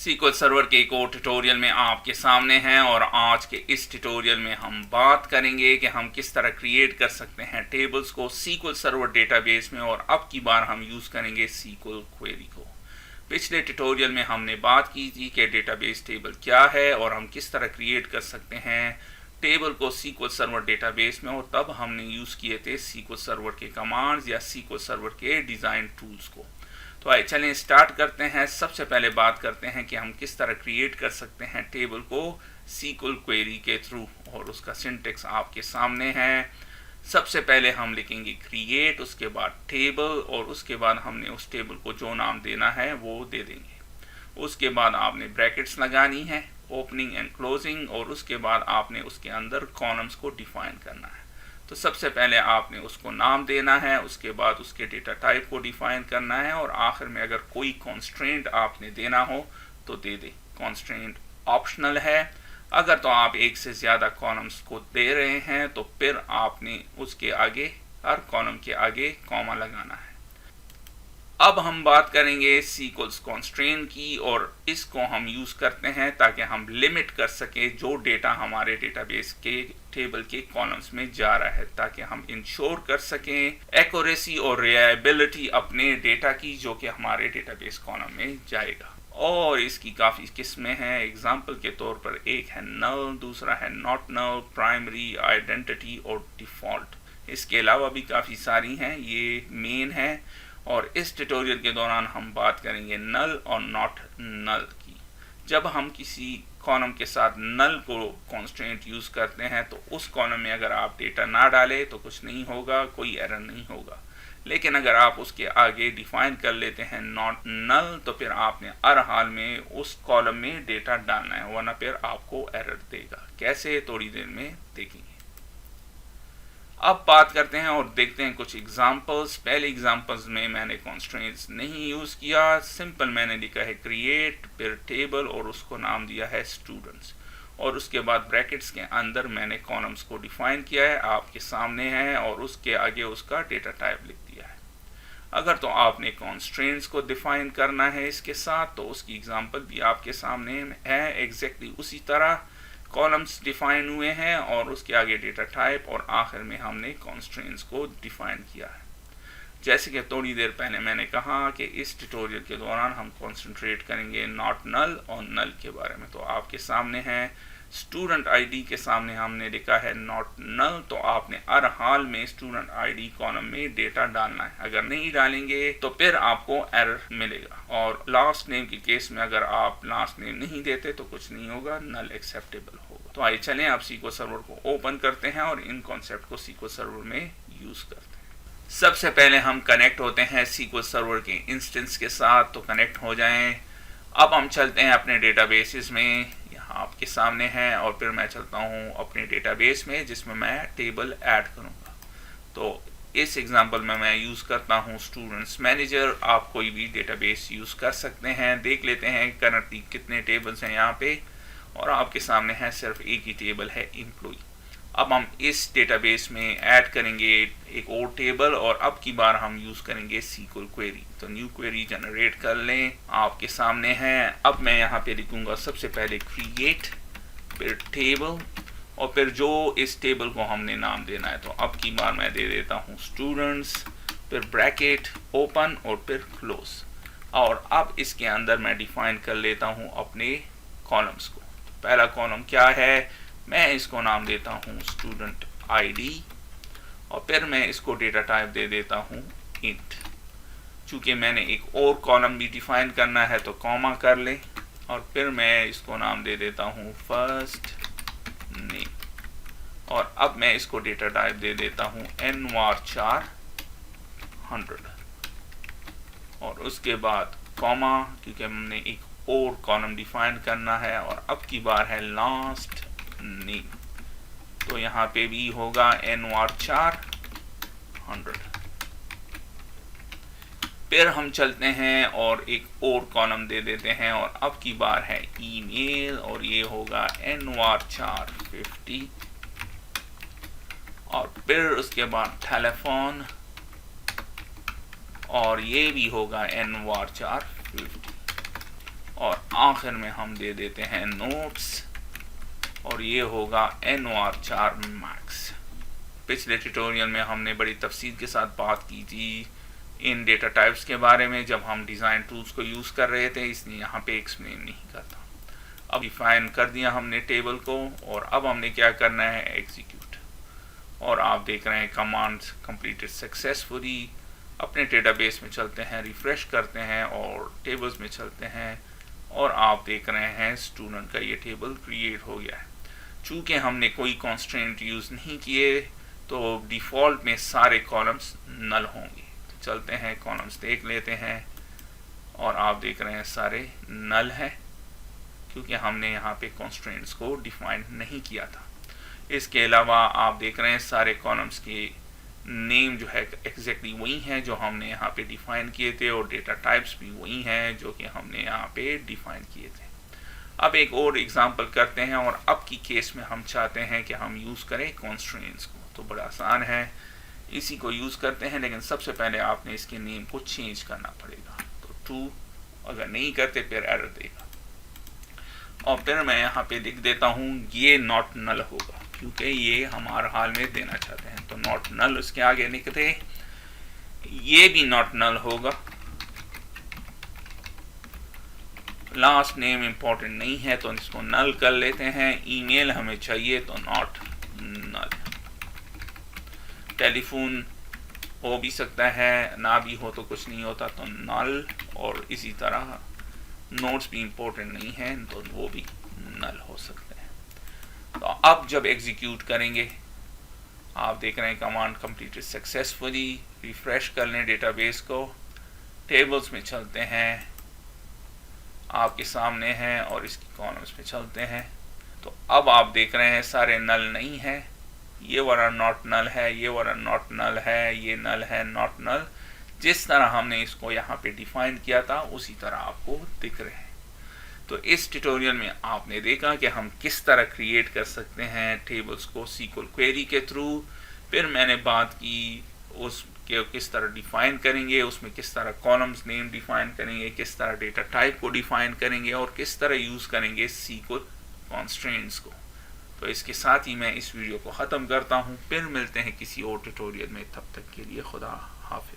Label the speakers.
Speaker 1: SQL server के एक और ट्यूटोरियल में आपके सामने हैं और आज के इस ट्यूटोरियल में हम बात करेंगे कि हम किस तरह क्रिएट कर सकते हैं टेबल्स को SQL सर्वर डेटाबेस में और अब की बार हम यूज़ करेंगे SQL क्वेरी को। पिछले ट्यूटोरियल में हमने बात की थी कि डेटाबेस टेबल क्या है और हम किस तरह क्रिएट कर सकते हैं टेबल को SQL सर्वर डेटाबेस में, और तब हमने यूज़ किए थे SQL सर्वर के कमांड्स या SQL सर्वर के डिज़ाइन टूल्स को। तो आइए चलें स्टार्ट करते हैं। सबसे पहले बात करते हैं कि हम किस तरह क्रिएट कर सकते हैं टेबल को SQL क्वेरी के थ्रू, और उसका सिंटेक्स आपके सामने है। सबसे पहले हम लिखेंगे क्रिएट, उसके बाद टेबल, और उसके बाद हमने उस टेबल को जो नाम देना है वो दे देंगे। उसके बाद आपने ब्रैकेट्स लगानी है, ओपनिंग एंड क्लोजिंग, और उसके बाद आपने उसके अंदर कॉलम्स को डिफाइन करना है। तो सबसे पहले आपने उसको नाम देना है, उसके बाद उसके डेटा टाइप को डिफाइन करना है, और आखिर में अगर कोई कॉन्स्ट्रेंट आपने देना हो तो दे दे। कॉन्स्ट्रेंट ऑप्शनल है। अगर तो आप एक से ज़्यादा कॉलम्स को दे रहे हैं तो फिर आपने उसके आगे, हर कॉलम के आगे कॉमा लगाना है। अब हम बात करेंगे SQL कॉन्स्ट्रेंट की, और इसको हम यूज़ करते हैं ताकि हम लिमिट कर सकें जो डेटा हमारे डेटाबेस के टेबल के कॉलम्स में जा रहा है, ताकि हम इंश्योर कर सकें एक्यूरेसी और रिलायबिलिटी अपने डेटा की जो कि हमारे डेटाबेस कॉलम में जाएगा। और इसकी काफ़ी किस्में हैं। एग्जाम्पल के तौर पर एक है नल, दूसरा है नॉट नल, प्राइमरी, आइडेंटिटी और डिफ़ॉल्ट। इसके अलावा भी काफ़ी सारी हैं, ये मेन है। और इस ट्यूटोरियल के दौरान हम बात करेंगे नल और नॉट नल की। जब हम किसी कॉलम के साथ नल को कॉन्स्ट्रेंट यूज़ करते हैं तो उस कॉलम में अगर आप डेटा ना डालें तो कुछ नहीं होगा, कोई एरर नहीं होगा। लेकिन अगर आप उसके आगे डिफाइन कर लेते हैं नॉट नल, तो फिर आपने हर हाल में उस कॉलम में डेटा डालना है, वरना फिर आपको एरर देगा। कैसे, थोड़ी देर में देखेंगे। अब बात करते हैं और देखते हैं कुछ एग्जांपल्स। पहले एग्जांपल्स में मैंने कॉन्स्ट्रेंट्स नहीं यूज़ किया, सिंपल मैंने लिखा है क्रिएट, फिर टेबल और उसको नाम दिया है स्टूडेंट्स, और उसके बाद ब्रैकेट्स के अंदर मैंने कॉलम्स को डिफाइन किया है, आपके सामने है, और उसके आगे उसका डेटा टाइप लिख दिया है। अगर तो आपने कॉन्स्ट्रेंट्स को डिफाइन करना है इसके साथ, तो उसकी एग्जांपल भी आपके सामने है। एग्जैक्टली उसी तरह कॉलम्स डिफाइन हुए हैं और उसके आगे डेटा टाइप, और आखिर में हमने कॉन्स्ट्रेंट्स को डिफाइन किया है। जैसे कि थोड़ी देर पहले मैंने कहा कि इस ट्यूटोरियल के दौरान हम कंसंट्रेट करेंगे नॉट नल और नल के बारे में। तो आपके सामने है स्टूडेंट आईडी के सामने हमने लिखा है नॉट नल, तो आपने हर हाल में स्टूडेंट आईडी कॉलम में डेटा डालना है। अगर नहीं डालेंगे तो फिर आपको एरर मिलेगा। और लास्ट नेम के केस में अगर आप लास्ट नेम नहीं देते तो कुछ नहीं होगा, नल एक्सेप्टेबल होगा। तो आइए चलें आप SQL सर्वर को ओपन करते हैं और इन कॉन्सेप्ट को SQL सर्वर में यूज़ करते हैं। सबसे पहले हम कनेक्ट होते हैं SQL सर्वर के इंस्टेंस के साथ, तो कनेक्ट हो जाएं। अब हम चलते हैं अपने डेटाबेसेस में, आपके सामने है, और फिर मैं चलता हूँ अपने डेटाबेस में जिसमें मैं टेबल ऐड करूँगा। तो इस एग्जांपल में मैं यूज़ करता हूँ स्टूडेंट्स मैनेजर। आप कोई भी डेटाबेस यूज़ कर सकते हैं। देख लेते हैं करंटली कितने टेबल्स हैं यहाँ पे, और आपके सामने है सिर्फ एक ही टेबल है, एम्प्लॉय। अब हम इस डेटाबेस में ऐड करेंगे एक और टेबल, और अब की बार हम यूज़ करेंगे SQL क्वेरी। तो न्यू क्वेरी जनरेट कर लें, आपके सामने है। अब मैं यहाँ पे लिखूँगा सबसे पहले क्रिएट, फिर टेबल, और फिर जो इस टेबल को हमने नाम देना है। तो अब की बार मैं दे देता हूँ स्टूडेंट्स, फिर ब्रैकेट ओपन और फिर क्लोज, और अब इसके अंदर मैं डिफाइन कर लेता हूँ अपने कॉलम्स को। पहला कॉलम क्या है, मैं इसको नाम देता हूँ स्टूडेंट आईडी, और फिर मैं इसको डेटा टाइप दे देता हूँ इंट। चूँकि मैंने एक और कॉलम भी डिफाइन करना है तो कॉमा कर ले, और फिर मैं इसको नाम दे देता हूँ फर्स्ट नेम, और अब मैं इसको डेटा टाइप दे देता हूँ nvar4 100, और उसके बाद कॉमा, क्योंकि हमने एक और कॉलम डिफाइन करना है। और अब की बार है लास्ट नेम, तो यहाँ पे भी होगा nvar4 100। फिर हम चलते हैं और एक और कॉलम दे देते हैं, और अब की बार है ईमेल, और ये होगा nvar4 50, और फिर उसके बाद टेलीफोन, और ये भी होगा nvar4 50। और आखिर में हम दे देते हैं नोट्स, और ये होगा NOR4 मैक्स। पिछले ट्यूटोरियल में हमने बड़ी तफसील के साथ बात की थी इन डेटा टाइप्स के बारे में जब हम डिज़ाइन टूल्स को यूज़ कर रहे थे, इसलिए यहाँ पे एक्सप्लेन नहीं करता। अब डिफाइन कर दिया हमने टेबल को, और अब हमने क्या करना है, एग्जीक्यूट। और आप देख रहे हैं कमांड्स कंप्लीटेड सक्सेसफुली। अपने डेटाबेस में चलते हैं, रिफ्रेश करते हैं और टेबल्स में चलते हैं, और आप देख रहे हैं स्टूडेंट का ये टेबल क्रिएट हो गया है। चूँकि हमने कोई कॉन्स्ट्रेंट यूज़ नहीं किए तो डिफ़ॉल्ट में सारे कॉलम्स नल होंगे। तो चलते हैं कॉलम्स देख लेते हैं, और आप देख रहे हैं सारे नल हैं क्योंकि हमने यहाँ पे कॉन्स्ट्रेंट्स को डिफाइन नहीं किया था। इसके अलावा आप देख रहे हैं सारे कॉलम्स के नेम जो है एग्जैक्टली वही हैं जो हमने यहाँ पे डिफाइन किए थे, और डेटा टाइप्स भी वही हैं जो कि हमने यहाँ पे डिफाइन किए थे। अब एक और एग्जांपल करते हैं, और अब की केस में हम चाहते हैं कि हम यूज़ करें कॉन्स्ट्रेंट्स को। तो बड़ा आसान है, इसी को यूज़ करते हैं, लेकिन सबसे पहले आपने इसके नेम को चेंज करना पड़ेगा। तो टू अगर नहीं करते फिर एरर देगा, और फिर मैं यहाँ पे लिख देता हूँ ये नॉट नल होगा क्योंकि ये हम हर हाल में देना चाहते हैं। तो नॉट नल उसके आगे लिख दे, ये भी नॉट नल होगा। लास्ट नेम इंपॉर्टेंट नहीं है तो इसको नल कर लेते हैं। ईमेल हमें चाहिए तो नॉट नल। टेलीफोन हो भी सकता है, ना भी हो तो कुछ नहीं होता, तो नल। और इसी तरह नोट्स भी इंपॉर्टेंट नहीं है तो वो भी नल हो सकते हैं। तो अब जब एग्जीक्यूट करेंगे, आप देख रहे हैं कमांड कंप्लीटेड सक्सेसफुली। रिफ्रेश कर लें डेटाबेस को, टेबल्स में चलते हैं, आपके सामने हैं, और इसकी कॉलम्स में चलते हैं। तो अब आप देख रहे हैं सारे नल नहीं है, ये वाला नॉट नल है, ये वाला नॉट नल है, ये नल है, नॉट नल। जिस तरह हमने इसको यहाँ पे डिफाइन किया था उसी तरह आपको दिख रहे हैं। तो इस ट्यूटोरियल में आपने देखा कि हम किस तरह क्रिएट कर सकते हैं टेबल्स को SQL क्वेरी के थ्रू। फिर मैंने बात की उसके किस तरह डिफाइन करेंगे, उसमें किस तरह कॉलम्स नेम डिफाइन करेंगे, किस तरह डेटा टाइप को डिफाइन करेंगे, और किस तरह यूज़ करेंगे SQL कॉन्स्ट्रेंट्स को। तो इसके साथ ही मैं इस वीडियो को ख़त्म करता हूँ। फिर मिलते हैं किसी और ट्यूटोरियल में, तब तक के लिए खुदा हाफिज़।